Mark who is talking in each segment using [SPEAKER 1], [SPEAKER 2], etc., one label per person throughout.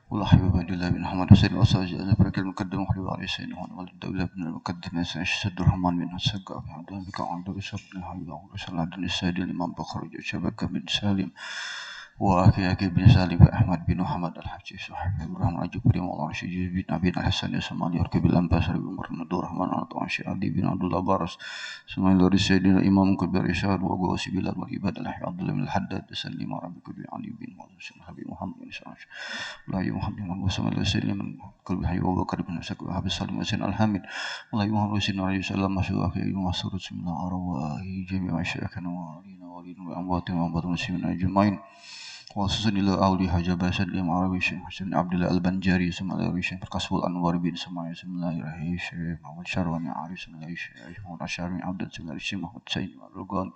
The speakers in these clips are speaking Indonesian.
[SPEAKER 1] والله حبيب عبد الله بن محمد حسين وأساج أزبرك المقدم وحبيب علي سيدنا محمد ولد الدولة بن المقدم سيد الرحمن بن السقا في عبد الله بن عبد الرزاق بن حبيب عبد الله بن السيد الإمام بكر شبكة بن سالم وأخي بن سالم أحمد بن محمد الحجي صاحب إبراهيم الجبري والله رشيد بن أبي الحسن السمالي أركب الأنباس بن عمر بن عبد الرحمن عن علي بن عبد الله بارس سمعي سيدنا الإمام كبير إشاد وأبو سبيل والعباد الأحي عبد الله بن الحداد سلم ربك علي بن حبيب محمد بن سعد لا محمد بن وسلم سلم كل حي أبو بكر بن مسك وحبيب سالم وسن الحمد الله محمد سيدنا عليه وسلم مسؤول أخي مسؤول بسم الله أرواح جميع مشايخنا وعلينا وأمواتنا وأموات المسلمين أجمعين وخصوصا إلى أولي حجاب سلم عربي شيخ حسين عبد الله البنجاري سمع الله شيخ كسب الأنوار بن سماع بسم الله الرحيم شيخ محمد شرواني عارف بسم الله شيخ محمد أشعري عبد بسم الله الشيخ محمد سيد الرقاني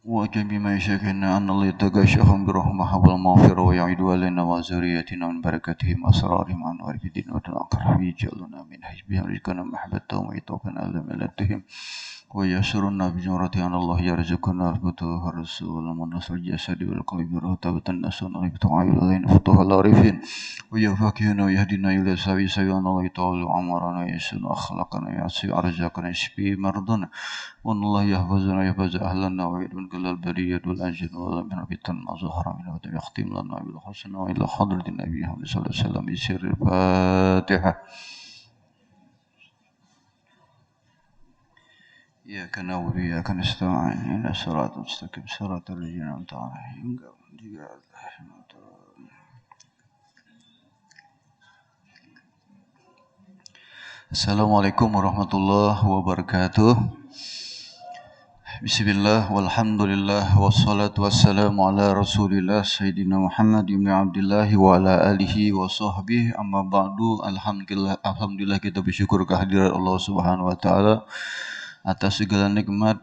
[SPEAKER 1] وجميع مشايخنا أن الله يتقى شيخهم برحمة حب المغفرة ويعيد علينا وذريتنا من بركاتهم أسرارهم أنوار في الدين والآخرة ويجعلنا من حزبهم رزقنا محبتهم ويتوقنا على ملتهم ويسرنا بجمرة أن الله يرزقنا ربطه الرسول من نصر الجسد والقلب رهتبة الناس ونغيب تعالى علينا فتوح العارفين ويفاكهنا ويهدنا إلى سبيل أن الله يطول عمرنا ويسن أخلاقنا ويعصي أرزاقنا يشفي مرضنا وأن الله يحفظنا يحفظ أهلنا ويعيد من كل البرية والأنجن ومن فتن ما ظهر منه ويختم لنا بالحسنى وإلى حضرة النبي صلى الله عليه وسلم بسر الفاتحة. إياك نعبد وإياك نستعين اهدنا الصراط المستقيم صراط الذين أنعمت عليهم غير المغضوب عليهم ولا الضالين. Assalamualaikum warahmatullahi wabarakatuh. Bismillah walhamdulillah wassalatu wassalamu ala rasulillah Sayyidina Muhammad ibn Abdullah wa ala alihi wa sahbihi amma ba'du. Alhamdulillah kita bersyukur kehadirat Allah Subhanahu wa taala atas segala nikmat.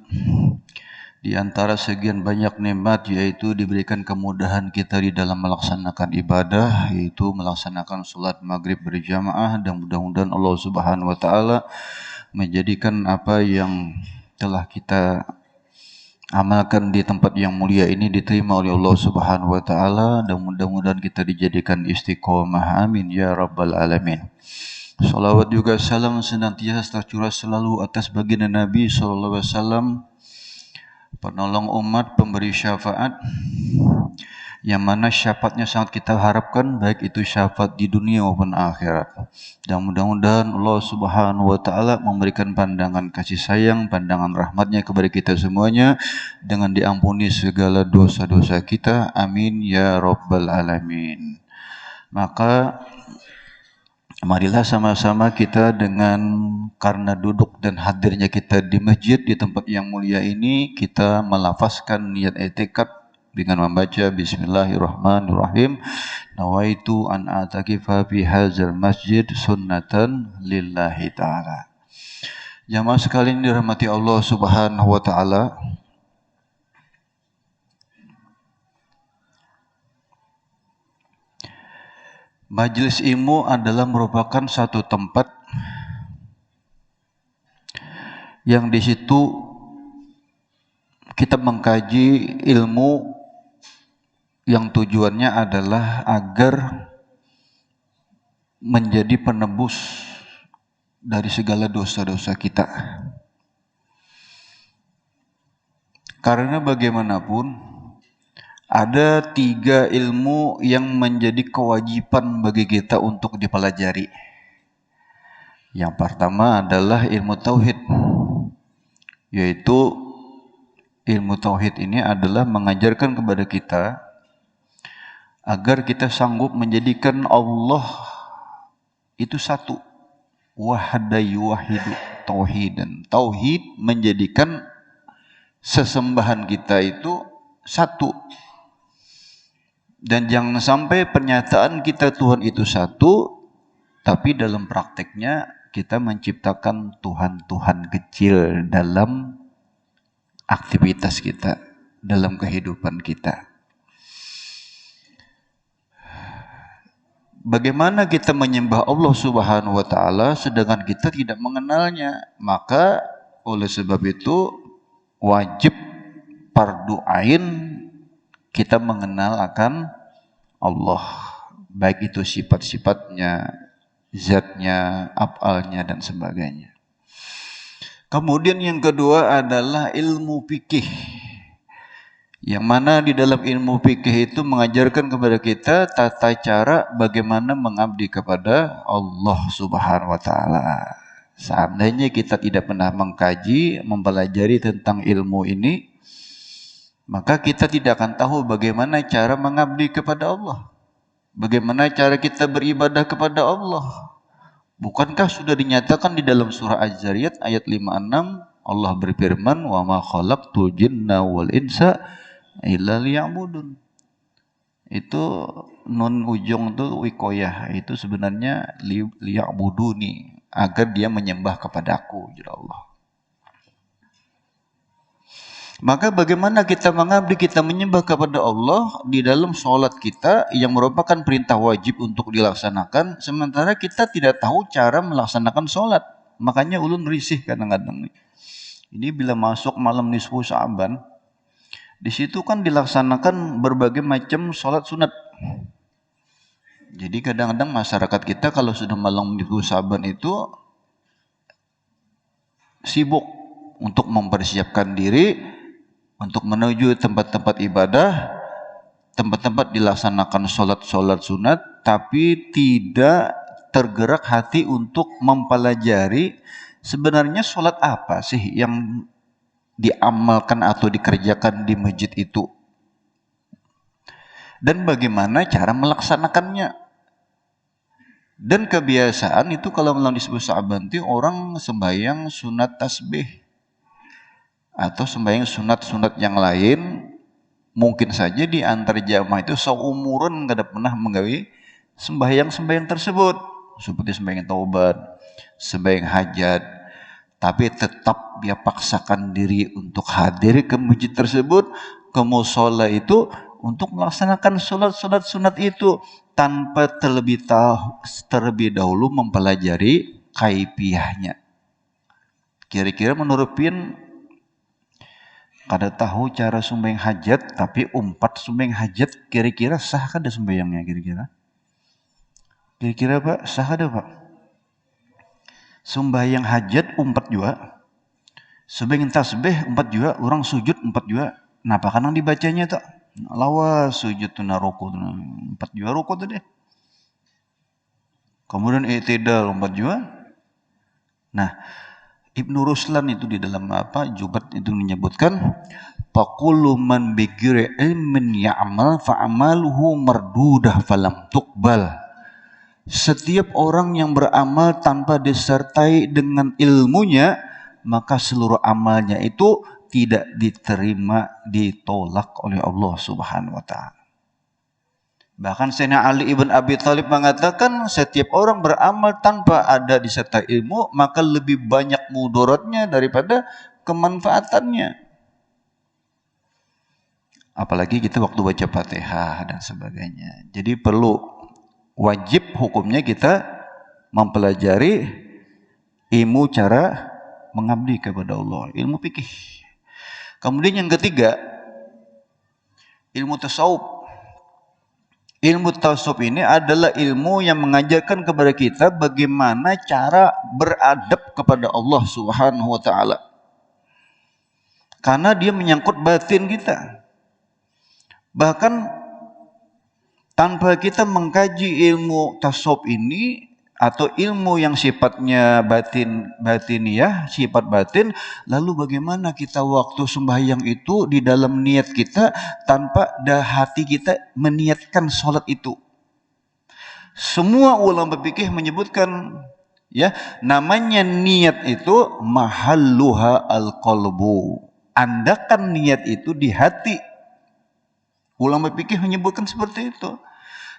[SPEAKER 1] Di antara sekian banyak nikmat yaitu diberikan kemudahan kita di dalam melaksanakan ibadah, yaitu melaksanakan salat maghrib berjamaah, dan mudah-mudahan Allah Subhanahu wa taala menjadikan apa yang telah kita amalkan di tempat yang mulia ini diterima oleh Allah Subhanahu wa taala, dan mudah-mudahan kita dijadikan istiqomah, amin ya rabbal alamin. Salawat juga salam senantiasa tercurah selalu atas baginda Nabi sallallahu alaihi wasallam, penolong umat, pemberi syafaat, yang mana syafaatnya sangat kita harapkan, baik itu syafaat di dunia maupun akhirat. Dan mudah-mudahan Allah Subhanahu wa taala memberikan pandangan kasih sayang, pandangan rahmatnya kepada kita semuanya, dengan diampuni segala dosa-dosa kita, amin ya rabbal alamin. Maka marilah sama-sama kita karena duduk dan hadirnya kita di masjid di tempat yang mulia ini, kita melafazkan niat i'tikaf dengan membaca Bismillahirrahmanirrahim. Nawaitu an a'takifa fi hadzal masjid sunnatan lillahi ta'ala. Jamaah sekalian dirahmati Allah Subhanahu wa taala. Majelis ilmu adalah merupakan satu tempat yang di situ kita mengkaji ilmu yang tujuannya adalah agar menjadi penebus dari segala dosa-dosa kita. Karena bagaimanapun ada 3 ilmu yang menjadi kewajiban bagi kita untuk dipelajari. Yang pertama adalah ilmu tauhid, yaitu ilmu tauhid ini adalah mengajarkan kepada kita agar kita sanggup menjadikan Allah itu satu. Wahada yuwahidu tauhidan. Tauhid menjadikan sesembahan kita itu satu. Dan jangan sampai pernyataan kita Tuhan itu satu, tapi dalam prakteknya kita menciptakan Tuhan-Tuhan kecil dalam aktivitas kita, dalam kehidupan kita. Bagaimana kita menyembah Allah Subhanahu wa taala sedangkan kita tidak mengenalnya? Maka oleh sebab itu wajib fardu ain kita mengenal akan Allah. baik itu sifat-sifatnya, zatnya, af'alnya dan sebagainya. Kemudian yang kedua adalah ilmu fikih. Yang mana di dalam ilmu fikih itu mengajarkan kepada kita tata cara bagaimana mengabdi kepada Allah Subhanahu wa taala. Seandainya kita tidak pernah mengkaji, mempelajari tentang ilmu ini, maka kita tidak akan tahu bagaimana cara mengabdi kepada Allah. Bagaimana cara kita beribadah kepada Allah. Bukankah sudah dinyatakan di dalam surah Az-Zariyat ayat 56, Allah berfirman, "Wa ma khalaqtul jinna wal insa illa liya'budun." Itu nun ujung itu wikoyah, itu sebenarnya liya'buduni, agar dia menyembah kepadaku, ya Allah. Maka bagaimana kita mengabdi, kita menyembah kepada Allah di dalam sholat kita yang merupakan perintah wajib untuk dilaksanakan, sementara kita tidak tahu cara melaksanakan sholat. Makanya ulun risih kadang-kadang. Ini bila masuk malam nisfu Sya'ban, di situ kan dilaksanakan berbagai macam sholat sunat. Jadi kadang-kadang masyarakat kita kalau sudah malam nisfu Sya'ban itu sibuk untuk mempersiapkan diri untuk menuju tempat-tempat ibadah, tempat-tempat dilaksanakan sholat-sholat sunat, tapi tidak tergerak hati untuk mempelajari sebenarnya sholat apa sih yang diamalkan atau dikerjakan di masjid itu, dan bagaimana cara melaksanakannya. Dan kebiasaan itu kalau malam disebut Sya'ban itu orang sembahyang sunat tasbih atau sembahyang sunat-sunat yang lain. Mungkin saja di antar jamaah itu seumuran nggak ada pernah menggawi sembahyang-sembahyang tersebut, seperti sembahyang taubat, sembahyang hajat, tapi tetap dia paksakan diri untuk hadir ke masjid tersebut, ke mushola itu, untuk melaksanakan sholat-sholat sunat itu tanpa terlebih dahulu mempelajari kaifiyahnya. Kira-kira menurut Pin, kada tahu cara sembahyang hajat, tapi umpat sembahyang hajat, kira-kira sah kada sembahyangnya kira-kira? Kira-kira Pak, sah kada Pak? Sembahyang hajat umpat juga, sembahyang tasbih umpat juga, orang sujud umpat juga. Napa kanang dibacanya tak? Lawas sujud tu ruku tu umpat juga ruku tu deh. Kemudian i'tidal umpat juga. Nah, Ibnu Ruslan itu di dalam Jubat itu menyebutkan, faqullu man bighairi ilmin ya'mal fa'amaluhu mardudah falam tuqbal. Setiap orang yang beramal tanpa disertai dengan ilmunya, maka seluruh amalnya itu tidak diterima, ditolak oleh Allah Subhanahu wa taala. Bahkan Sayyidina Ali ibn Abi Thalib mengatakan, setiap orang beramal tanpa ada disertai ilmu, maka lebih banyak mudaratnya daripada kemanfaatannya. Apalagi kita waktu baca Fatihah dan sebagainya. Jadi perlu, wajib hukumnya kita mempelajari ilmu cara mengabdi kepada Allah, ilmu fikih. Kemudian yang ketiga, ilmu tasawuf. Ilmu tasawuf ini adalah ilmu yang mengajarkan kepada kita bagaimana cara beradab kepada Allah Subhanahu wa taala. Karena dia menyangkut batin kita. Bahkan tanpa kita mengkaji ilmu tasawuf ini atau ilmu yang sifatnya batiniyah, sifat batin, lalu bagaimana kita waktu sembahyang itu di dalam niat kita tanpa hati kita meniatkan sholat itu. Semua ulama fikih menyebutkan, ya, namanya niat itu mahalluha al-qalbu. Andakan niat itu di hati. Ulama fikih menyebutkan seperti itu.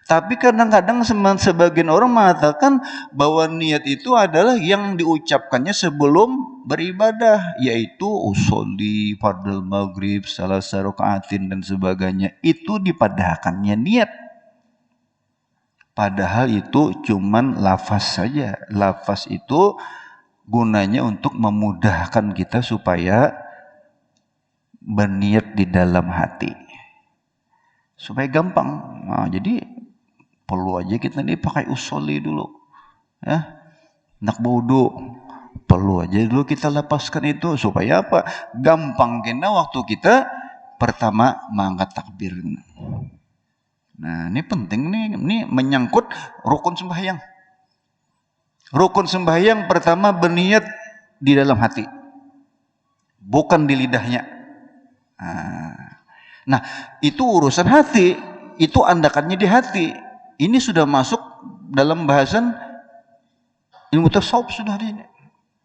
[SPEAKER 1] Tapi kadang-kadang sebagian orang mengatakan bahwa niat itu adalah yang diucapkannya sebelum beribadah, yaitu usolli, fardhu maghrib, salasa rakaatin dan sebagainya. Itu dipadahkannya niat. Padahal itu cuman lafaz saja. Lafaz itu gunanya untuk memudahkan kita supaya berniat di dalam hati. Supaya gampang. Nah, jadi Perlu aja kita nih pakai usolli dulu. Ya, nak wudu. Perlu aja dulu kita lepaskan itu supaya apa? Gampang kena waktu kita pertama mengangkat takbir. Nah, ini penting nih, ini menyangkut rukun sembahyang. Rukun sembahyang pertama berniat di dalam hati, bukan di lidahnya. Nah, itu urusan hati, itu andakannya di hati. Ini sudah masuk dalam bahasan ilmu tasawuf sudah ini.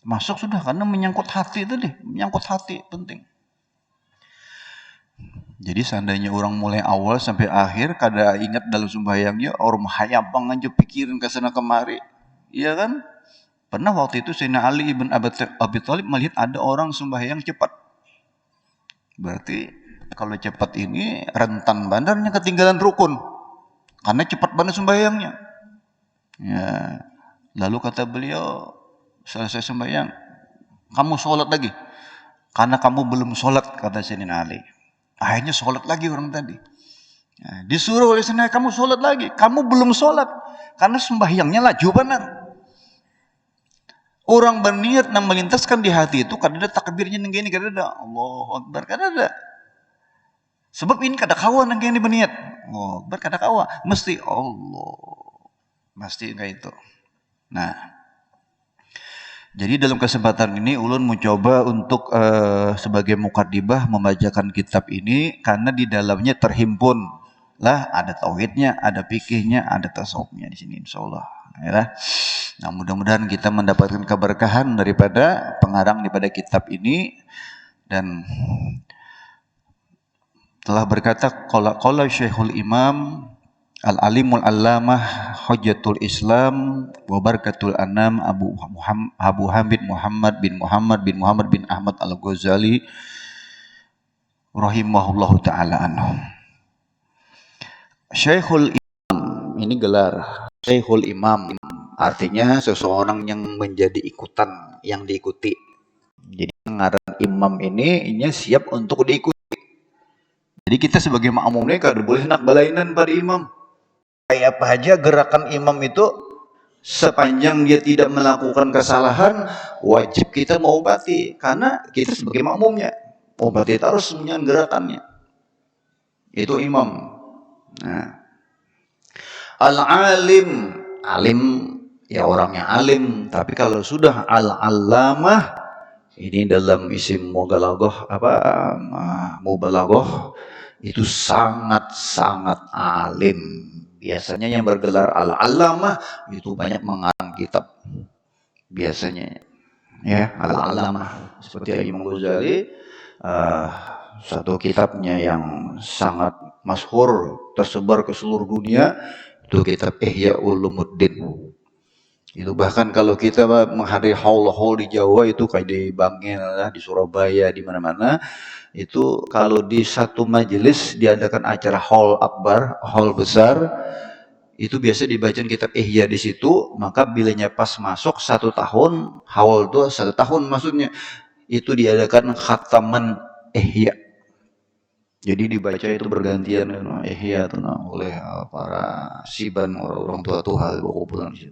[SPEAKER 1] Masuk sudah karena menyangkut hati itu deh, menyangkut hati penting. Jadi seandainya orang mulai awal sampai akhir kada ingat dalam sembahyangnya, orang hayabang aja pikirin ke sana kemari. Iya kan? Pernah waktu itu Sayyidina Ali ibn Abi Thalib melihat ada orang sembahyang cepat. Berarti kalau cepat ini rentan bandarnya ketinggalan rukun. Karena cepat banget sembahyangnya. Ya. Lalu kata beliau, selesai sembahyang, kamu sholat lagi. Karena kamu belum sholat, kata Sayyidina Ali. Akhirnya sholat lagi orang tadi. Nah, disuruh oleh Sayyidina, kamu sholat lagi. Kamu belum sholat. Karena sembahyangnya laju benar. Orang berniat yang melintaskan di hati itu, kadang ada takbirnya nenggini, kadang ada Allahu Akbar, kadang ada. Sebab ini kada kawan nenggini berniat. Oh, berkada kawan. Mesti Allah. Mesti kayak itu. Nah, jadi dalam kesempatan ini ulun mencoba untuk sebagai mukaddimah membacakan kitab ini karena di dalamnya terhimpun lah ada tauhidnya, ada fikihnya, ada tasawufnya di sini insyaallah. Ya. Nah, mudah-mudahan kita mendapatkan keberkahan daripada pengarang daripada kitab ini dan telah berkata qala Syekhul Imam Al-Alimul Allamah Hujjatul Islam wa Barakatul Anam Abu Hamid Muhammad bin Ahmad Al-Ghazali rahimahullahu taala anhu. Syekhul Imam ini gelar Syekhul Imam artinya seseorang yang menjadi ikutan, yang diikuti. Jadi ngaran imam ini siap untuk diikuti. Jadi kita sebagai makmum ini kada boleh nak balainan pada imam. Kayak apa aja gerakan imam itu sepanjang dia tidak melakukan kesalahan wajib kita mengobati karena kita sebagai makmumnya obati terus dengan gerakannya itu imam. Nah, al-alim, alim ya orangnya alim, tapi kalau sudah al-allamah ini dalam isim mubalaghah mubalaghah itu sangat-sangat alim. Biasanya yang bergelar al-allamah itu banyak mengarang kitab. Biasanya ya al-allamah seperti Imam Ghazali satu kitabnya yang sangat masyhur tersebar ke seluruh dunia itu kitab Ihya Ulumuddin. Itu bahkan kalau kita menghadiri haul-haul di Jawa itu kayak di Bangil, di Surabaya, di mana-mana itu kalau di satu majelis diadakan acara haul akbar, haul besar, itu biasa dibacain kitab Ihya di situ, maka bilanya pas masuk 1 tahun, haul itu 1 tahun maksudnya, itu diadakan khataman Ihya. Jadi dibaca itu bergantian Ihya itu oleh para siban orang tua-tua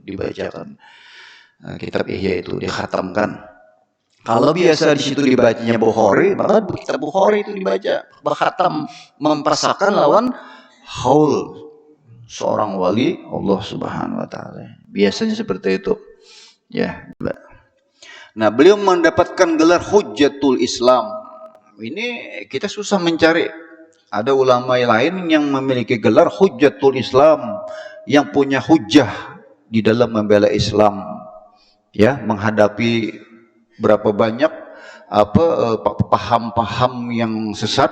[SPEAKER 1] dibacakan kitab Ihya itu dikhatamkan. Kalau biasa di situ dibacanya Bukhari, maka kitab Bukhari itu dibaca berkhatam mempersakan lawan haul seorang wali Allah Subhanahu wa taala. Biasanya seperti itu. Ya. Nah, beliau mendapatkan gelar Hujjatul Islam. Ini kita susah mencari. Ada ulama lain yang memiliki gelar Hujjatul Islam yang punya hujjah di dalam membela Islam. Ya, menghadapi berapa banyak paham-paham yang sesat,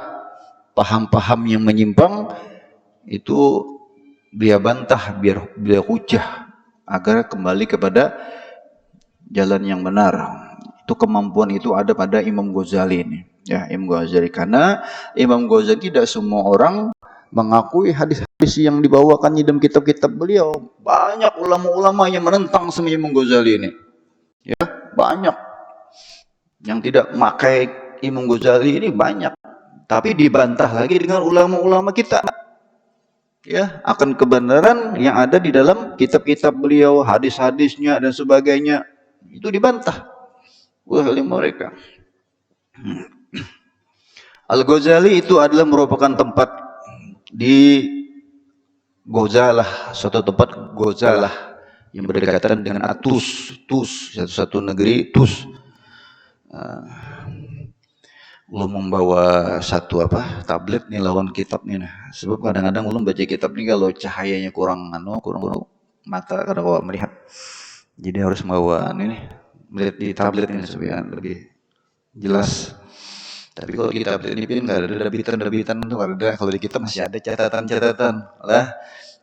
[SPEAKER 1] paham-paham yang menyimpang itu dia bantah biar hujah agar kembali kepada jalan yang benar. Itu kemampuan itu ada pada Imam Ghazali ini. Ya, Imam Ghazali karena Imam Ghazali tidak semua orang mengakui hadis-hadis yang dibawakan dalam kitab-kitab beliau. Banyak ulama-ulama yang menentang sama Imam Ghazali ini. Ya, banyak. Yang tidak memakai Imam Ghazali ini banyak. Tapi dibantah lagi dengan ulama-ulama kita. ya akan kebenaran yang ada di dalam kitab-kitab beliau, hadis-hadisnya dan sebagainya. Itu dibantah oleh mereka. Al-Ghazali itu adalah merupakan tempat di Gozalah, suatu tempat Gozalah yang berdekatan dengan Tus, satu negeri Tus. Ulun membawa satu tablet nih lawan kitab nih nah. Sebab kadang-kadang ulun baca kitab nih kalau cahayanya kurang mata kadang kalau melihat. Jadi harus membawa ini melihat di tablet ini supaya lebih jelas. Tapi kalau di tablet ini pun nggak ada debitan tuh ada. Kalau di kitab masih ada catatan lah.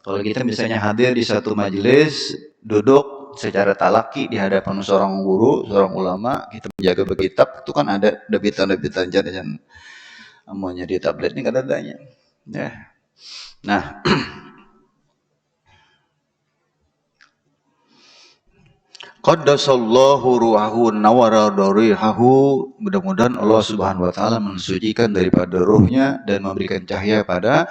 [SPEAKER 1] Kalau kita misalnya hadir di satu majelis, duduk secara talaki di hadapan seorang guru, seorang ulama, kita menjaga kitab, itu kan ada debitan catatan. Amalnya di tablet ini kan adanya. Ya. Nah, Qaddasallahu ruhahu nawara darihahu. Mudah-mudahan Allah Subhanahu wa taala mensucikan daripada ruhnya dan memberikan cahaya pada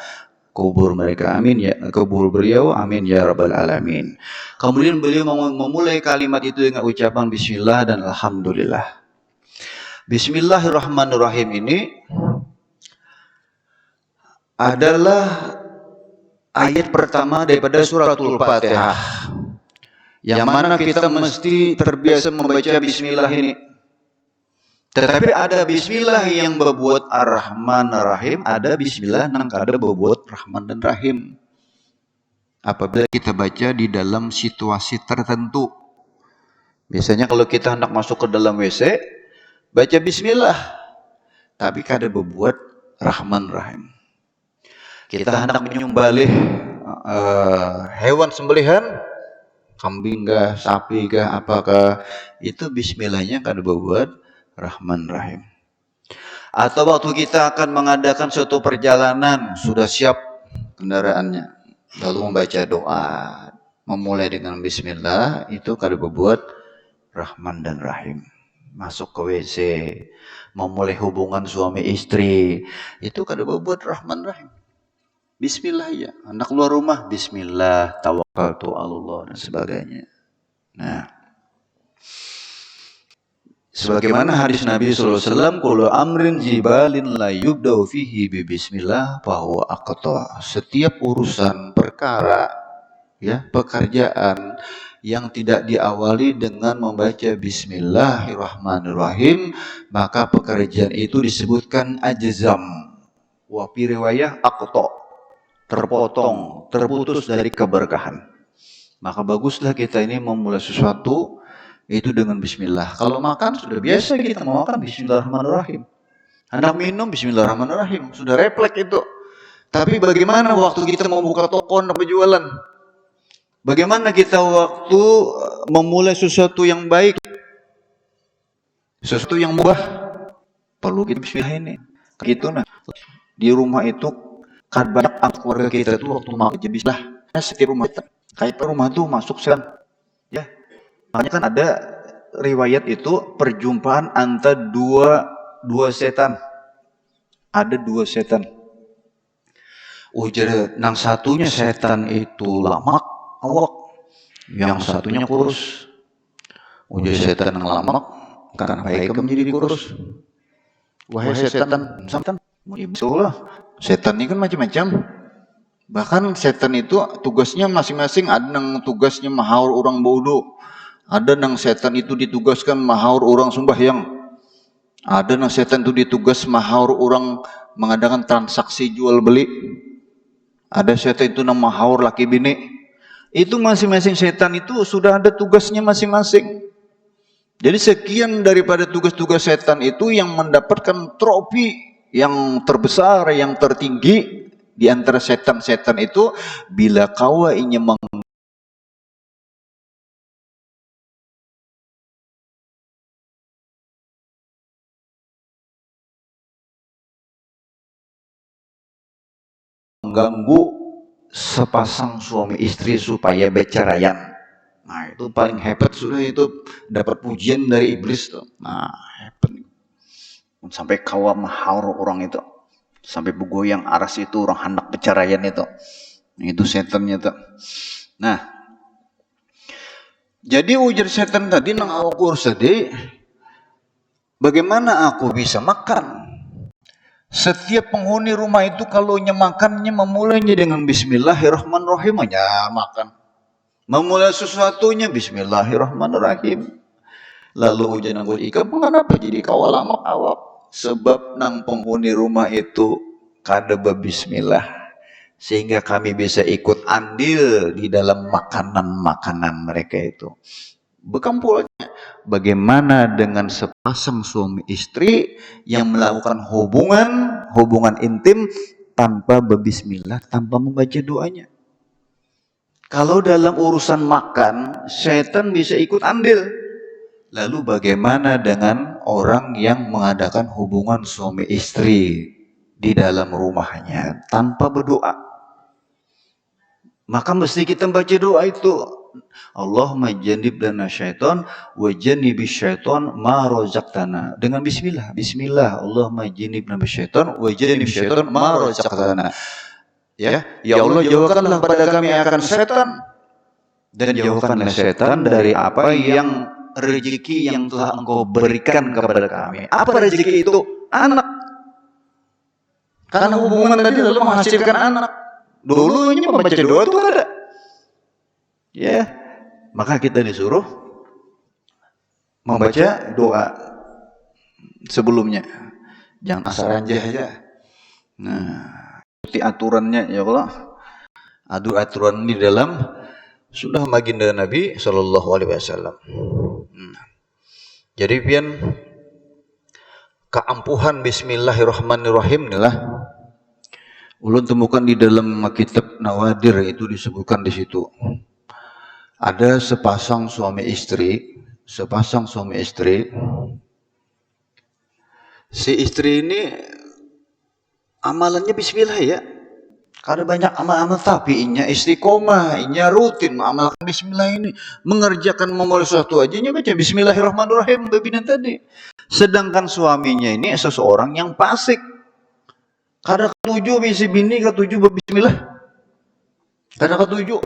[SPEAKER 1] kubur mereka, amin ya, kubur beliau, amin ya rabbal alamin. Kemudian beliau memulai kalimat itu dengan ucapan bismillah dan alhamdulillah. Bismillahirrahmanirrahim ini adalah ayat pertama daripada suratul Fatihah, yang mana kita mesti terbiasa membaca bismillah ini. Tetapi ada bismillah yang berbuat ar-Rahman ar-Rahim, ada bismillah yang kada berbuat Rahman dan Rahim. Apabila kita baca di dalam situasi tertentu. Biasanya kalau kita hendak masuk ke dalam WC, baca bismillah. Tapi kada berbuat Rahman Rahim. Kita hendak menyembelih hewan sembelihan, kambing kah, sapi kah, apakah, itu bismillahnya kada berbuat Rahman Rahim. Atau waktu kita akan mengadakan suatu perjalanan, sudah siap kendaraannya, lalu membaca doa, memulai dengan bismillah, itu kada berbuat Rahman dan Rahim. Masuk ke WC, memulai hubungan suami istri, itu kada berbuat Rahman Rahim. Bismillah ya, anak keluar rumah, bismillah, tawakkaltu Allah dan sebagainya. Nah, sebagaimana hadis Nabi SAW, kullu amrin jibalin la yubda'u fihi bi bismillah fahuwa aqta. Setiap urusan perkara, ya, pekerjaan yang tidak diawali dengan membaca bismillahirrahmanirrahim, maka pekerjaan itu disebutkan ajzam. Wa fi riwayah aqta, terpotong, terputus dari keberkahan. Maka baguslah kita ini memulai sesuatu itu dengan bismillah. Kalau makan sudah biasa kita mau makan bismillahirrahmanirrahim. Hendak minum bismillahirrahmanirrahim, sudah refleks itu. Tapi bagaimana waktu kita mau buka toko untuk berjualan? Bagaimana kita waktu memulai sesuatu yang baik, sesuatu yang mubah, perlu kita bismillah ini. Gitu nah. Di rumah itu kan banyak keluarga kita itu waktu makan bismillah. Setiap rumah kita, kayak rumah tuh masuk setan. Ya. Makanya kan ada riwayat itu perjumpaan antara dua setan. Ada dua setan. Ujar nang satunya setan itu lamak, awak. Yang satunya kurus. Ujar setan yang lamak, karena baik menjadi kurus. Wahai setan, itulah. Setan ini kan macam-macam. Bahkan setan itu tugasnya masing-masing. Ada yang tugasnya mahaur orang bodoh. Ada yang setan itu ditugaskan mahaur orang sembahyang. Ada yang setan itu ditugas mahaur orang mengadakan transaksi jual beli. Ada setan itu nama mahaur laki bini. Itu masing-masing setan itu sudah ada tugasnya masing-masing. Jadi sekian daripada tugas-tugas setan itu yang mendapatkan trofi yang terbesar, yang tertinggi di antara setan-setan itu, bila kawa ingin mengganggu sepasang suami istri supaya berceraian. Nah, itu paling hebat sudah, itu dapat pujian dari iblis tuh. Nah, hebat. Sampai kawa mahaur orang itu. Sampai bergoyang aras itu orang hendak berceraian itu. Itu setannya tak. Nah, jadi ujar setan tadi nang awak tadi, bagaimana aku bisa makan? Setiap penghuni rumah itu kalau makannya memulainya dengan Bismillahirrahmanirrahim aja makan. Memulai sesuatunya Bismillahirrahmanirrahim. Lalu ujian anggur ikan, mengapa jadi kau lama awak? Sebab nang penghuni rumah itu kada berbismillah, sehingga kami bisa ikut andil di dalam makanan-makanan mereka itu. Bekampulnya, bagaimana dengan sepasang suami istri yang melakukan hubungan intim tanpa berbismillah, tanpa membaca doanya? Kalau dalam urusan makan, setan bisa ikut andil. Lalu bagaimana dengan orang yang mengadakan hubungan suami istri di dalam rumahnya tanpa berdoa? Maka mesti kita baca doa itu. Allahumma jannibna syaitan wa jannibis syaitan ma razaqtana. Dengan bismillah. Bismillah. Allahumma jannibna syaitan wa jannibis syaitan ma razaqtana. Ya Allah, jauhkanlah pada kami akan setan dan jauhkanlah setan dari apa yang rezeki yang telah Engkau berikan kepada kami. Apa rezeki itu? Anak. Karena hubungan tadi lalu menghasilkan anak. Dulu ini membaca doa itu ada. Ya, maka kita disuruh membaca doa sebelumnya. Jangan asal aja. Nah, seperti aturannya ya Allah. Aturan di dalam sudah baginda Nabi Shallallahu Alaihi Wasallam. Jadi pian keampuhan Bismillahirrahmanirrahim inilah ulun temukan di dalam kitab Nawadir, itu disebutkan di situ. Ada sepasang suami istri. Si istri ini amalannya Bismillah ya. Karena banyak amal-amal tapi inya istiqomah, inya rutin mengamalkan Bismillah ini, mengerjakan memulai sesuatu aja nya baca Bismillahirrahmanirrahim babinan tadi. Sedangkan suaminya ini seseorang yang fasik. Kada ketujuh bisi bini ketujuh berbismillah. Kada ketujuh.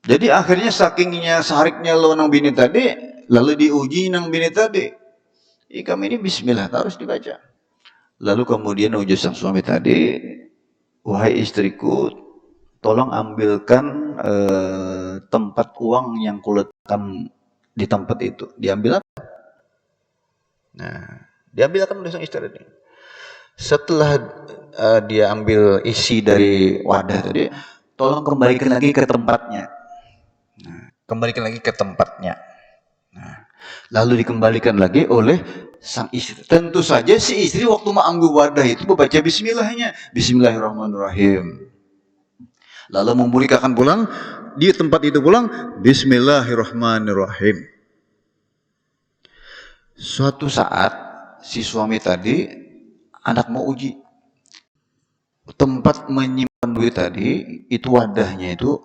[SPEAKER 1] Jadi akhirnya sakingnya sariknya lo nang bini tadi, lalu diuji nang bini tadi. Kami ini Bismillah harus dibaca. Lalu kemudian uji sang suami tadi, wahai istriku, tolong ambilkan tempat uang yang kuletakkan di tempat itu. Diambil apa? Nah, diambilkan oleh sang istri ini. Setelah dia ambil isi dari wadah tadi, tolong kembalikan lagi ke tempatnya. Nah, kembalikan lagi ke tempatnya. Nah, lalu dikembalikan lagi oleh sang istri. Tentu saja si istri waktu mengambil wadah itu membaca bismillahnya. Bismillahirrahmanirrahim. Lalu memulihkan pulang di tempat itu pulang Bismillahirrahmanirrahim. Suatu saat si suami tadi anak mau uji. Tempat menyimpan duit tadi, itu wadahnya itu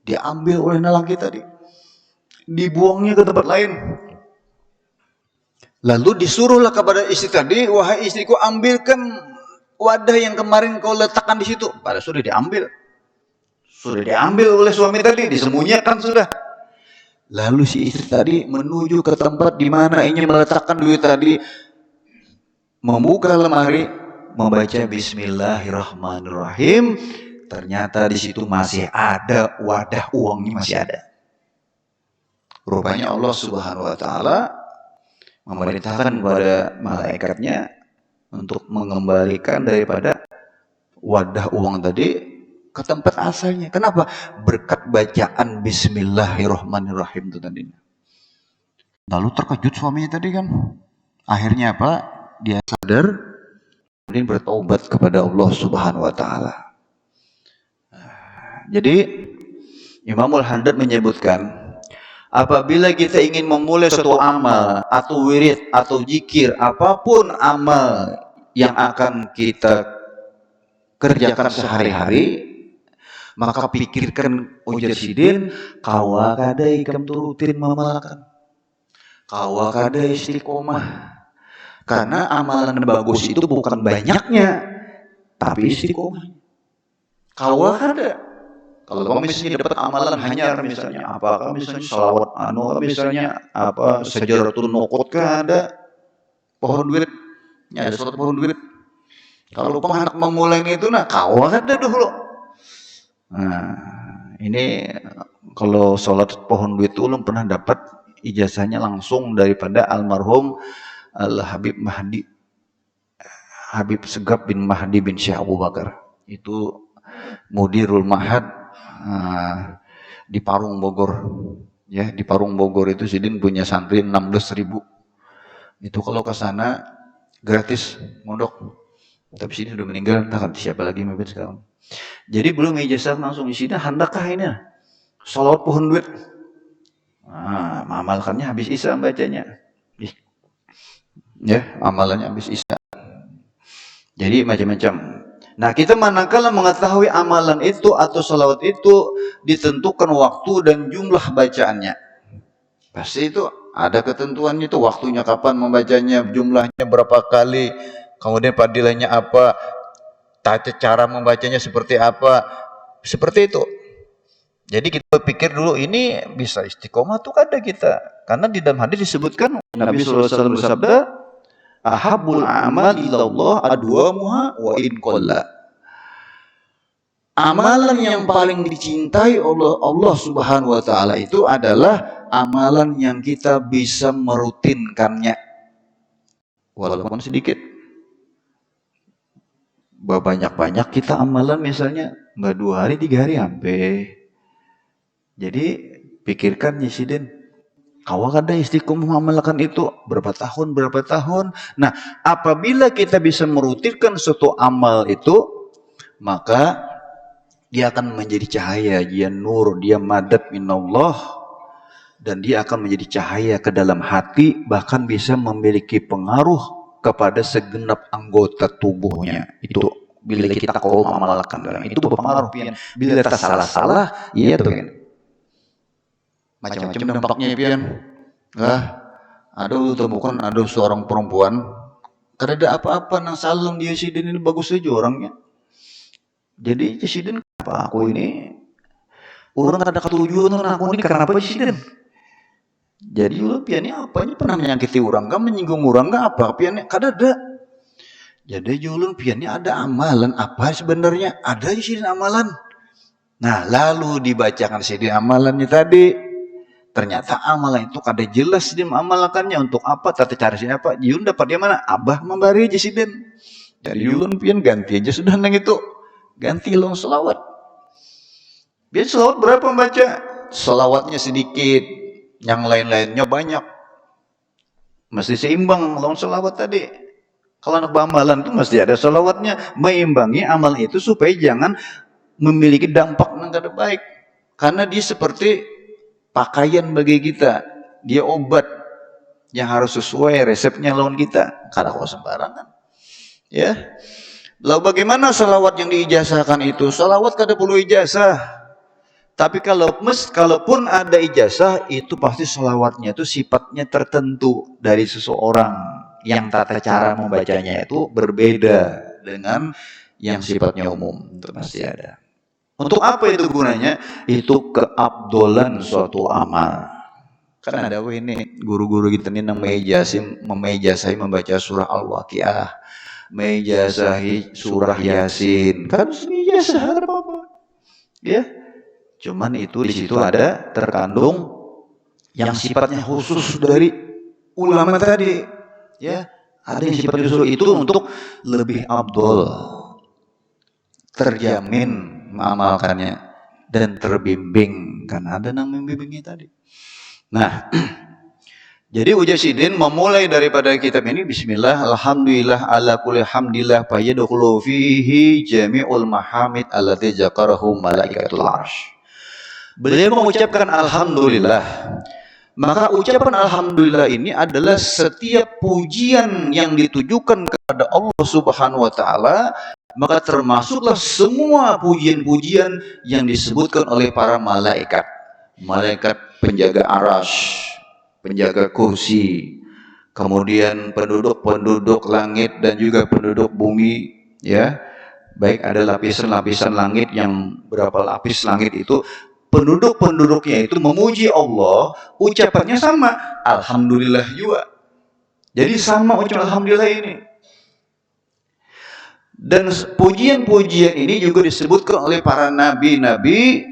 [SPEAKER 1] diambil oleh lelaki tadi. Dibuangnya ke tempat lain. Lalu disuruhlah kepada istri tadi, wahai istriku, ambilkan wadah yang kemarin kau letakkan di situ. Padahal sudah diambil. Sudah diambil oleh suami tadi, disembunyikan sudah. Lalu si istri tadi menuju ke tempat di mana ingin meletakkan duit tadi, membuka lemari, membaca Bismillahirrahmanirrahim. Ternyata di situ masih ada wadah uangnya, masih ada. Rupanya Allah Subhanahu Wa Taala memerintahkan kepada malaikatnya untuk mengembalikan daripada wadah uang tadi ke tempat asalnya. Kenapa? Berkat bacaan Bismillahirrahmanirrahim itu tadi. Lalu terkejut suaminya tadi kan. Akhirnya apa? Dia sadar, kemudian bertaubat kepada Allah Subhanahu Wa Taala. Jadi Imamul Haddad menyebutkan, apabila kita ingin memulai suatu amal atau wirid atau zikir, apapun amal yang akan kita kerjakan sehari-hari, maka pikirkan ujar sidin, kawa kada ikam turutin mamalkan, kawa kada istiqomah. Karena amalan bagus itu bukan banyaknya, tapi istiqomah. Kawa kada. Kalau misalnya dapat amalan hanya misalnya apakah misalnya salawat misalnya apa Sajaratun Nuqut kah ada pohon duit, ya ada suatu pohon duit. Kalau anak memulainya itu nah kau ada dulu. Nah, ini kalau sholat pohon duit itu ulun pernah dapat ijazahnya langsung daripada almarhum Al Habib Segap bin Mahdi bin Syekh Abu Bakar. Itu Mudirul Mahad di Parung Bogor. Ya, di Parung Bogor itu Sidin punya santri 16.000. Itu kalau ke sana gratis mondok. Tapi Sidin sudah meninggal, entah siapa lagi mungkin sekarang. Jadi belum ijazah langsung di sini handakah ini? Salawat pohon duit. Amalkannya habis Isya bacanya. Ya, amalannya habis Isya. Jadi macam-macam. Nah, kita manakala mengetahui amalan itu atau salawat itu ditentukan waktu dan jumlah bacaannya. Pasti itu ada ketentuannya itu waktunya kapan membacanya, jumlahnya berapa kali, kemudian fadilahnya apa, tata cara membacanya seperti apa. Seperti itu. Jadi kita pikir dulu ini bisa istiqomah tuh ada kita. Karena di dalam hadis disebutkan Nabi SAW bersabda, ahabbul amal ilallah adwamuha wa in qalla. Amalan yang paling dicintai oleh Allah Subhanahu wa taala itu adalah amalan yang kita bisa merutinkannya walaupun sedikit. Banyak-banyak kita amalan misalnya enggak 2 hari 3 hari sampai. Jadi pikirkan ya Sidin, kau ada istiqomah mengamalkan itu berapa tahun. Nah, apabila kita bisa merutinkan suatu amal itu, maka dia akan menjadi cahaya, dia nur, dia madad minallah, dan dia akan menjadi cahaya ke dalam hati, bahkan bisa memiliki pengaruh kepada segenap anggota tubuhnya. Itu bila kita kau mengamalkan, itu berpengaruh. Bila kita salah-salah, iya tuh kan. Macam-macam dampaknya pian. Ada temukan ada seorang perempuan kada ada apa-apa nang salam dia Sidin ini bagus saja orangnya. Jadi Sidin apa aku ini orang kada ketujuan nang aku ini karena apa Sidin? Jadi lu pian ini apanya pernah menyakiti orang enggak, menyinggung orang enggak apa pian kada ada. Jadi julun pian ini ada amalan apa sebenarnya? Ada Sidin amalan. Nah, lalu dibacakan Sidin amalannya tadi. Ternyata amalan itu kada jelas dia mengamalkannya untuk apa, tata cara siapa. Yun dapat dia mana? Abah memberi aja Sidin. Jadi yun pian ganti aja sudah nang itu. Ganti long selawat. Biar selawat berapa membaca? Selawatnya sedikit, yang lain-lainnya banyak. Mesti seimbang long selawat tadi. Kalau anak amalan itu mesti ada selawatnya, meimbangi amal itu supaya jangan memiliki dampak yang kada baik. Karena dia seperti pakaian bagi kita, dia obat yang harus sesuai resepnya lawan kita. Kada kau sembarangan, ya. Lalu bagaimana salawat yang diijazahkan itu? Salawat kada perlu ijazah. Tapi kalaupun ada ijazah, itu pasti salawatnya itu sifatnya tertentu dari seseorang yang tata cara membacanya itu berbeda dengan yang sifatnya umum. Itu pasti ada. Untuk apa itu gunanya? Itu keabdolan suatu amal. Kan ada ini guru-guru kita ini yang memejazahi membaca surah Al-Waqiah, memejazahi surah Yasin. Kan ijazah ada apa-apa. Ya. Cuman itu di situ ada terkandung yang sifatnya khusus dari ulama tadi. Ya. Ada yang sifatnya khusus itu untuk lebih abdol, terjamin mengamalkannya dan terbimbing, karena ada yang membimbingnya tadi. Nah, jadi Uja Sidin memulai daripada kitab ini bismillah, alhamdulillah ala kulli hamdillah fayadkhulu fihi jami'ul mahamid allati zakarahu malaikatul arsh. Beliau mengucapkan alhamdulillah. Maka ucapan alhamdulillah ini adalah setiap pujian yang ditujukan kepada Allah Subhanahu wa taala, maka termasuklah semua pujian-pujian yang disebutkan oleh para malaikat. Malaikat penjaga arasy, penjaga kursi, kemudian penduduk-penduduk langit dan juga penduduk bumi, ya. baik ada lapisan-lapisan langit yang berapa lapis langit itu, penduduk-penduduknya itu memuji Allah, ucapannya sama, alhamdulillah juga. Jadi sama ucapan alhamdulillah ini. Dan pujian-pujian ini juga disebutkan oleh para nabi-nabi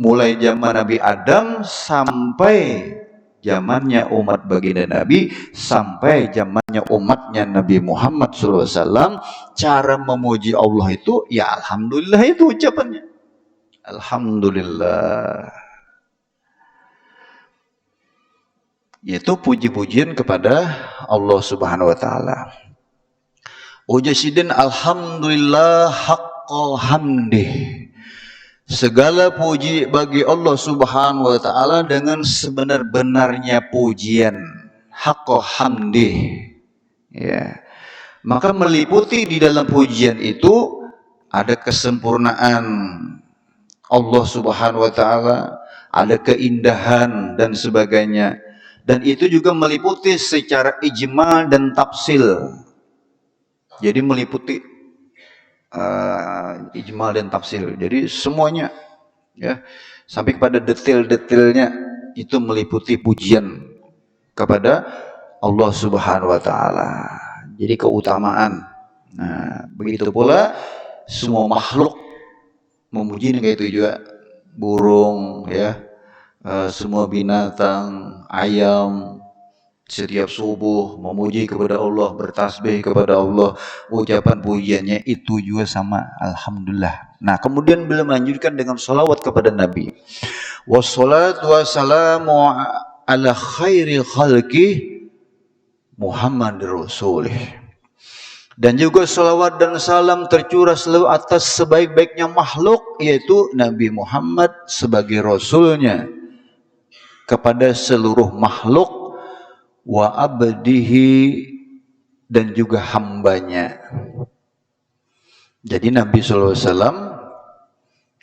[SPEAKER 1] mulai zaman Nabi Adam sampai zamannya umat baginda Nabi, sampai zamannya umatnya Nabi Muhammad SAW. Cara memuji Allah itu ya alhamdulillah, itu ucapannya alhamdulillah, yaitu puji-pujian kepada Allah Subhanahu wa taala. Ujasidin alhamdulillah haqqal hamdih. Segala puji bagi Allah Subhanahu wa taala dengan sebenar-benarnya pujian, haqqal hamdih. Ya. Maka meliputi di dalam pujian itu ada kesempurnaan Allah Subhanahu wa taala, ada keindahan dan sebagainya. Dan itu juga meliputi secara ijmal dan tafsil. Jadi meliputi ijmal dan tafsir. Jadi semuanya, ya, sampai kepada detail-detailnya itu meliputi pujian kepada Allah Subhanahu wa taala. Jadi keutamaan. Nah, begitu pula semua makhluk memuji kayak itu juga, burung, ya, semua binatang, ayam, setiap subuh memuji kepada Allah, bertasbih kepada Allah, ucapan pujiannya itu juga sama alhamdulillah. Nah, kemudian beliau melanjutkan dengan salawat kepada Nabi. Wassalatu wassalamu ala khairil khalqi Muhammadur Rasulih. Dan juga salawat dan salam tercurah selalu atas sebaik-baiknya makhluk, yaitu Nabi Muhammad sebagai Rasulnya kepada seluruh makhluk, wa abdihi, dan juga hambanya. Jadi Nabi SAW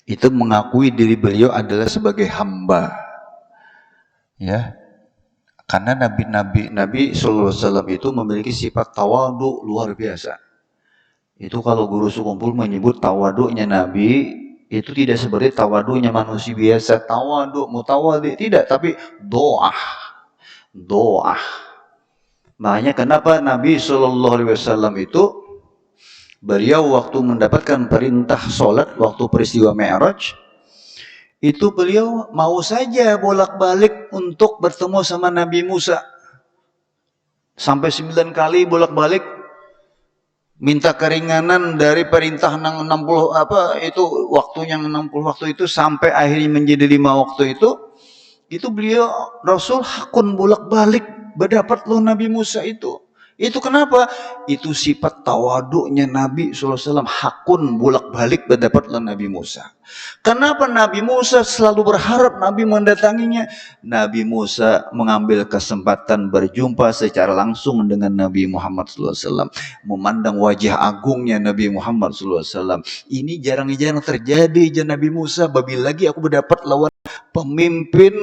[SPEAKER 1] itu mengakui diri beliau adalah sebagai hamba, ya, karena Nabi SAW itu memiliki sifat tawadu luar biasa. Itu kalau guru sekumpul menyebut tawadunya Nabi itu tidak seperti tawadunya manusia biasa, tawadu mutawadhi, tidak, tapi doa. Makanya kenapa Nabi SAW itu beliau waktu mendapatkan perintah sholat waktu peristiwa Mi'raj itu beliau mau saja bolak-balik untuk bertemu sama Nabi Musa, sampai 9 kali bolak-balik minta keringanan dari perintah 60 itu waktunya 60 waktu itu sampai akhirnya menjadi 5 waktu itu beliau Rasul hakun bolak-balik berdapat lo Nabi Musa itu. Itu kenapa? Itu sifat tawaduknya Nabi SAW, hakun bolak-balik berdapat lo Nabi Musa. Kenapa Nabi Musa selalu berharap Nabi mendatanginya? Nabi Musa mengambil kesempatan berjumpa secara langsung dengan Nabi Muhammad SAW, memandang wajah agungnya Nabi Muhammad SAW. Ini jarang-jarang terjadi Nabi Musa. Babi lagi aku berdapat lawan pemimpin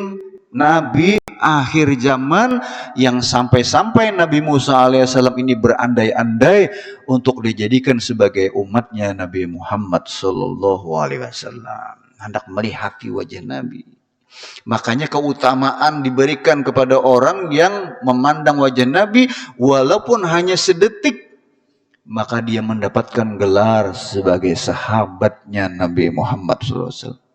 [SPEAKER 1] Nabi akhir zaman yang sampai-sampai Nabi Musa alaihissalam ini berandai-andai untuk dijadikan sebagai umatnya Nabi Muhammad sallallahu alaihi wasallam, hendak melihati wajah Nabi. Makanya keutamaan diberikan kepada orang yang memandang wajah Nabi walaupun hanya sedetik, maka dia mendapatkan gelar sebagai sahabatnya Nabi Muhammad sallallahu alaihi wasallam.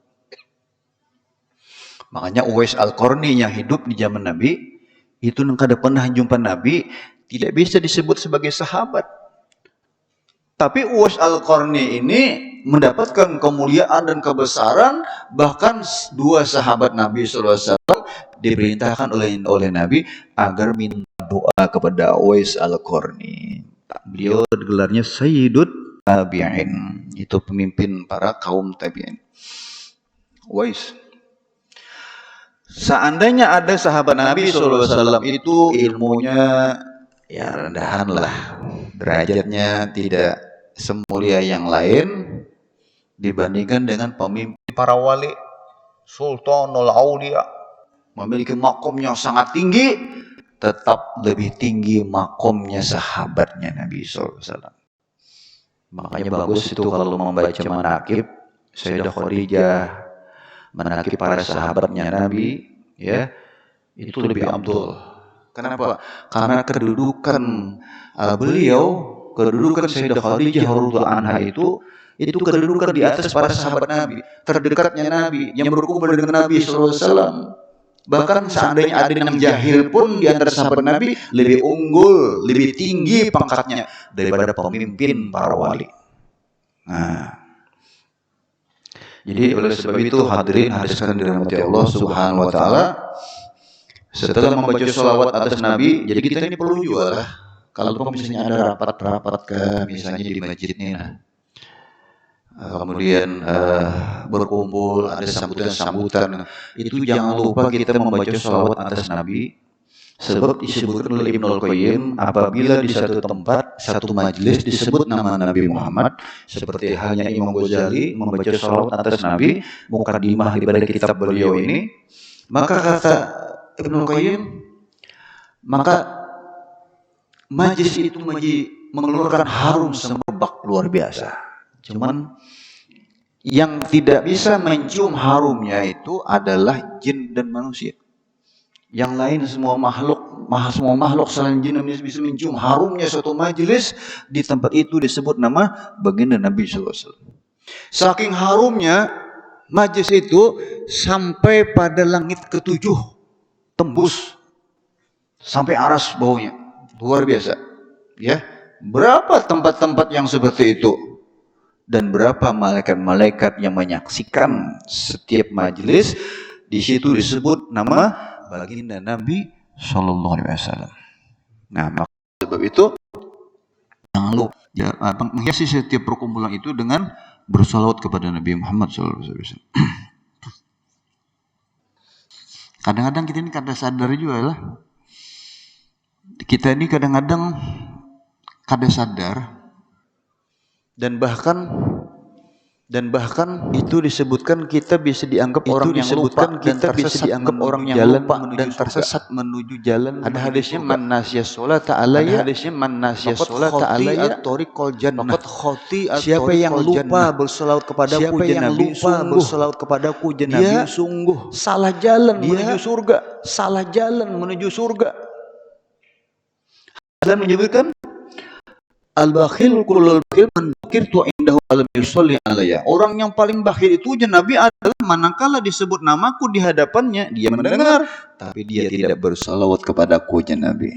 [SPEAKER 1] Makanya Uwais Al-Qarni yang hidup di zaman Nabi itu kada pernah jumpa Nabi, tidak bisa disebut sebagai sahabat. Tapi Uwais Al-Qarni ini mendapatkan kemuliaan dan kebesaran, bahkan 2 sahabat Nabi SAW diperintahkan oleh Nabi agar minta doa kepada Uwais Al-Qarni. Beliau gelarnya Sayyidut Tabi'in, itu pemimpin para kaum tabi'in. Uwais. Seandainya ada sahabat Nabi SAW itu ilmunya ya rendahan lah, derajatnya tidak semulia yang lain dibandingkan dengan pemimpin para wali, Sultanul Aulia, memiliki makomnya sangat tinggi, tetap lebih tinggi makomnya sahabatnya Nabi SAW.
[SPEAKER 2] Makanya bagus itu kalau membaca manaqib Sayyidah Khadijah, manaqib para sahabatnya Nabi, ya, itu lebih afdol. Kenapa? Karena kedudukan beliau, kedudukan Sayyidah Khadijah radhiyallahu anha itu kedudukan di atas para sahabat Nabi, terdekatnya Nabi, yang berkumpul dengan Nabi sallallahu alaihi wasallam. Bahkan seandainya ada yang jahil pun di antara sahabat Nabi lebih unggul, lebih tinggi pangkatnya daripada pemimpin para wali. Nah, jadi oleh sebab itu hadirin hadirin dirahmati Allah Subhanahu wa taala, setelah membaca sholawat atas Nabi, jadi kita ini perlu juga lah, kalau misalnya ada rapat-rapat ke misalnya di masjid ini, nah, kemudian berkumpul, ada sambutan-sambutan, itu jangan lupa kita membaca sholawat atas Nabi. Sebab disebutkan oleh Ibnul Qayyim, apabila di satu tempat, satu majelis disebut nama Nabi Muhammad, seperti halnya Imam Ghazali membaca sholawat atas Nabi, mukadimah daripada kitab beliau ini, maka kata Ibnul Qayyim, maka majelis itu mengeluarkan harum semerbak luar biasa. Cuman yang tidak bisa mencium harumnya itu adalah jin dan manusia. Yang lain semua makhluk selain jin bisa mencium harumnya suatu majelis. Di tempat itu disebut nama baginda Nabi SAW. Saking harumnya majelis itu sampai pada langit ketujuh, tembus sampai aras baunya, luar biasa. Ya, berapa tempat-tempat yang seperti itu? Dan berapa malaikat-malaikat yang menyaksikan setiap majelis? Di situ disebut nama baginda Nabi Sallallahu Alaihi Wasallam. Nah, maka sebab itu jangan lupa menghiasi setiap perkumpulan itu dengan bersolawat kepada Nabi Muhammad Sallallahu Alaihi Wasallam. Kadang-kadang kita ini kada sadar juga lah. Kita ini kadang-kadang kada sadar. Dan bahkan itu disebutkan kita bisa dianggap orang yang lupa, kita bisa dianggap orang yang lupa dan tersesat menuju jalan. Ada hadisnya man nasiya sholata alayya, tariqal jannah. Siapa yang lupa berselawat kepadaku Nabi, sungguh salah jalan menuju surga. Dan menyebutkan al-bakhil kullul bakhil man dzukirtu indahu alam yusalli alayya. Orang yang paling bakhil itu Nabi adalah manakala disebut namaku di hadapannya, dia mendengar tapi dia tidak bersalawat kepadaku Nabi.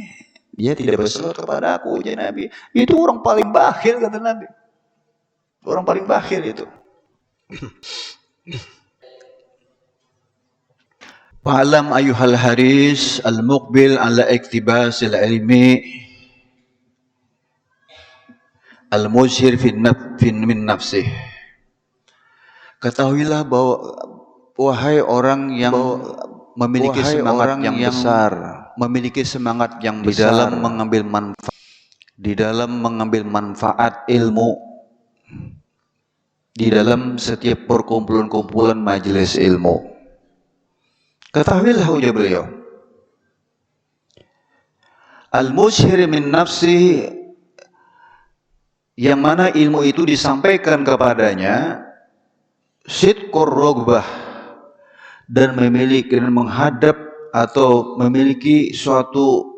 [SPEAKER 2] Dia tidak bersalawat kepadaku Nabi. Itu orang paling bakhil kata Nabi. Orang paling bakhil itu. Fa'alam ayyuhal haris al-muqbil ala iktibasil ilmi al-muzhir min nafsih. Ketahuilah bahwa wahai orang yang memiliki semangat yang besar, memiliki semangat yang besar di dalam mengambil manfaat ilmu, di dalam setiap perkumpulan-kumpulan majelis ilmu. Ketahuilah ujar beliau, al-muzhir min nafsih, yang mana ilmu itu disampaikan kepadanya sidqur rogbah, dan memiliki dan menghadap atau memiliki suatu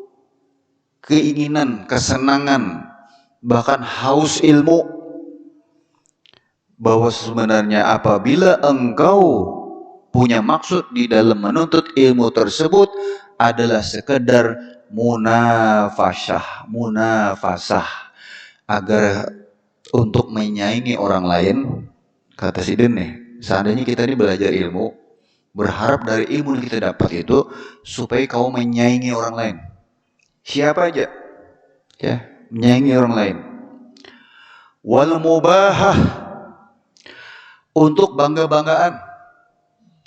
[SPEAKER 2] keinginan, kesenangan, bahkan haus ilmu, bahwa sebenarnya apabila engkau punya maksud di dalam menuntut ilmu tersebut adalah sekedar munafasah, agar untuk menyaingi orang lain. Kata si Den nih, seandainya kita ini belajar ilmu, berharap dari ilmu yang kita dapat itu supaya kau menyaingi orang lain. Siapa aja, ya, menyaingi orang lain. Wal mubahah, untuk bangga-banggaan.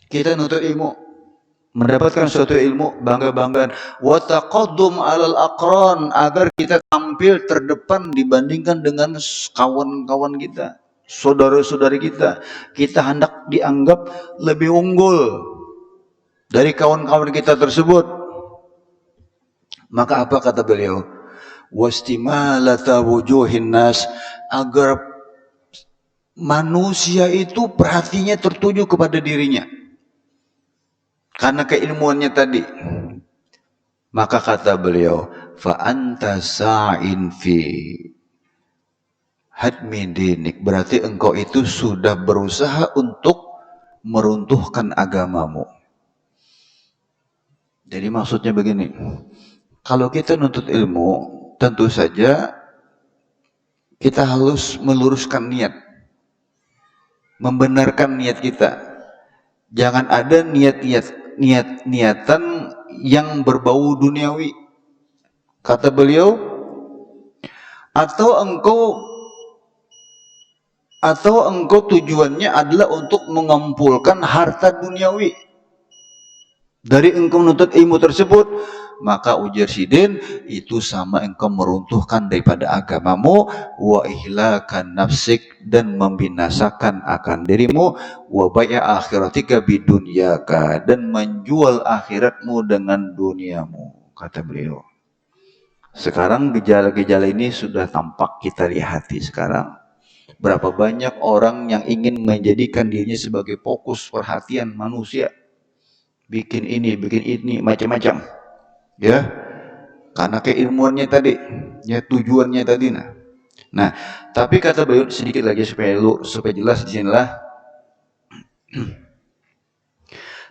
[SPEAKER 2] Kita nuntut ilmu, mendapatkan suatu ilmu, bangga-banggaan. Wa taqaddum 'alal aqran, agar kita tampil terdepan dibandingkan dengan kawan-kawan kita, saudara-saudari kita. Kita hendak dianggap lebih unggul dari kawan-kawan kita tersebut. Maka apa kata beliau? Wastimalata wujuhin nas, agar manusia itu perhatiannya tertuju kepada dirinya karena keilmuannya tadi. Maka kata beliau, fa anta sa'in fi hadmi dinik, berarti engkau itu sudah berusaha untuk meruntuhkan agamamu. Jadi maksudnya begini, kalau kita nuntut ilmu, tentu saja kita harus meluruskan niat, membenarkan niat kita. Jangan ada niatan yang berbau duniawi. Kata beliau, atau engkau tujuannya adalah untuk mengumpulkan harta duniawi. Dari engkau menuntut ilmu tersebut, maka ujar Sidin, itu sama engkau meruntuhkan daripada agamamu, wa ihlakan nafsik, dan membinasakan akan dirimu, wa bai'a akhiratika bidunyaka, dan menjual akhiratmu dengan duniamu. Kata beliau. Sekarang gejala-gejala ini sudah tampak kita lihati sekarang. Berapa banyak orang yang ingin menjadikan dirinya sebagai fokus perhatian manusia, bikin ini, macam-macam, ya, karena keilmuannya tadi, ya, tujuannya tadi. Nah, tapi kata beliau sedikit lagi supaya jelas di sinilah.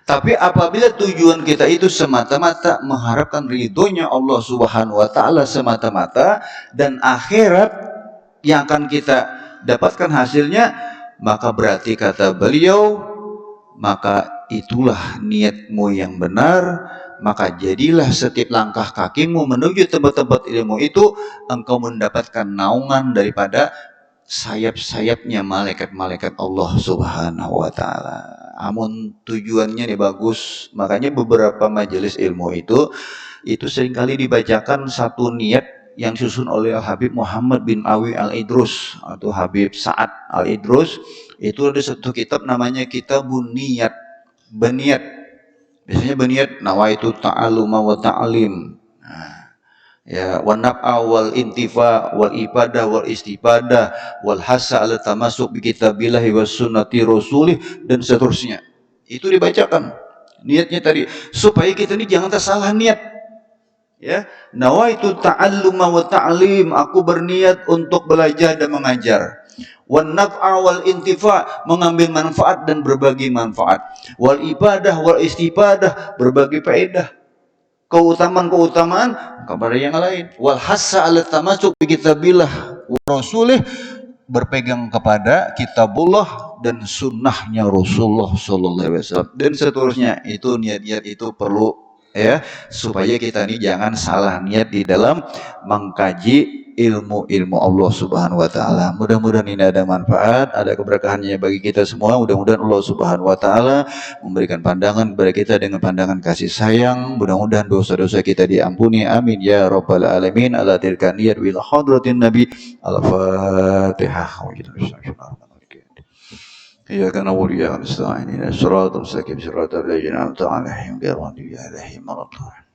[SPEAKER 2] Tapi apabila tujuan kita itu semata-mata mengharapkan ridhonya Allah Subhanahu wa taala semata-mata, dan akhirat yang akan kita dapatkan hasilnya, maka berarti kata beliau, maka itulah niatmu yang benar, maka jadilah setiap langkah kakimu menuju tempat-tempat ilmu itu engkau mendapatkan naungan daripada sayap-sayapnya malaikat-malaikat Allah Subhanahu wa taala. Amun tujuannya nih bagus, makanya beberapa majelis ilmu itu seringkali dibacakan satu niat yang disusun oleh Habib Muhammad bin Awi Al-Idrus atau Habib Sa'ad Al-Idrus. Itu ada satu kitab namanya Kitabun Niyat, beniat. Biasanya beniat nawaitu ta'alluma wa ta'lim. Ya, wa naf'a wal intifa wal ibadah wal istifadah wal hasa ala tamasuk bi kitabillahi was sunnati rasulih, dan seterusnya. Itu dibacakan niatnya tadi supaya kita ini jangan tersalah niat. Ya, nawaitu ta'alluma wa ta'lim, aku berniat untuk belajar dan mengajar. Wan naf'a wal intifa, mengambil manfaat dan berbagi manfaat. Wal ibadah wal istifadah, berbagi faedah, keutamaan kepada yang lain. Wal hassa 'ala tamasuk bi kitabillah wa rasulih, berpegang kepada kitabullah dan sunnahnya Rasulullah sallallahu alaihi wasallam, dan seterusnya. Itu niat-niat itu perlu, ya, supaya kita ini jangan salah niat di dalam mengkaji ilmu Allah Subhanahu wa taala. Mudah-mudahan ini ada manfaat, ada keberkahannya bagi kita semua. Mudah-mudahan Allah Subhanahu wa taala memberikan pandangan kepada kita dengan pandangan kasih sayang. Mudah-mudahan dosa-dosa kita diampuni. Amin ya rabbal alamin. Ala tilka niyat bil hadratin nabi. Al-Fatihah. Iyyaka na'budu wa iyyaka nasta'in. Ihdinas siratal mustaqim, siratal ladzina an'amta 'alaihim ghairil maghdubi 'alaihim waladdallin.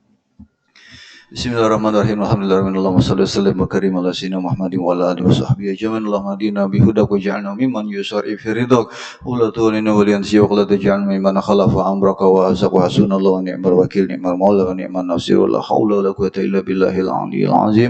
[SPEAKER 2] Bismillahirrahmanirrahim. Alhamdulillahirabbil alamin wa karim ala sayyidina Muhammadin wa ala alihi washabbihi ajmain. Allahumma hadina bihudak waj'alna mimman yusari fi ridaq wa la tulina waliyan siwa la taj'alna mimman khalafa amraka wa azaq wa hasunallahu wa ni'mal wakil, ni'mal maula wa ni'man nasir, wa la haula wa la quwwata illa billahil aliyyil azim.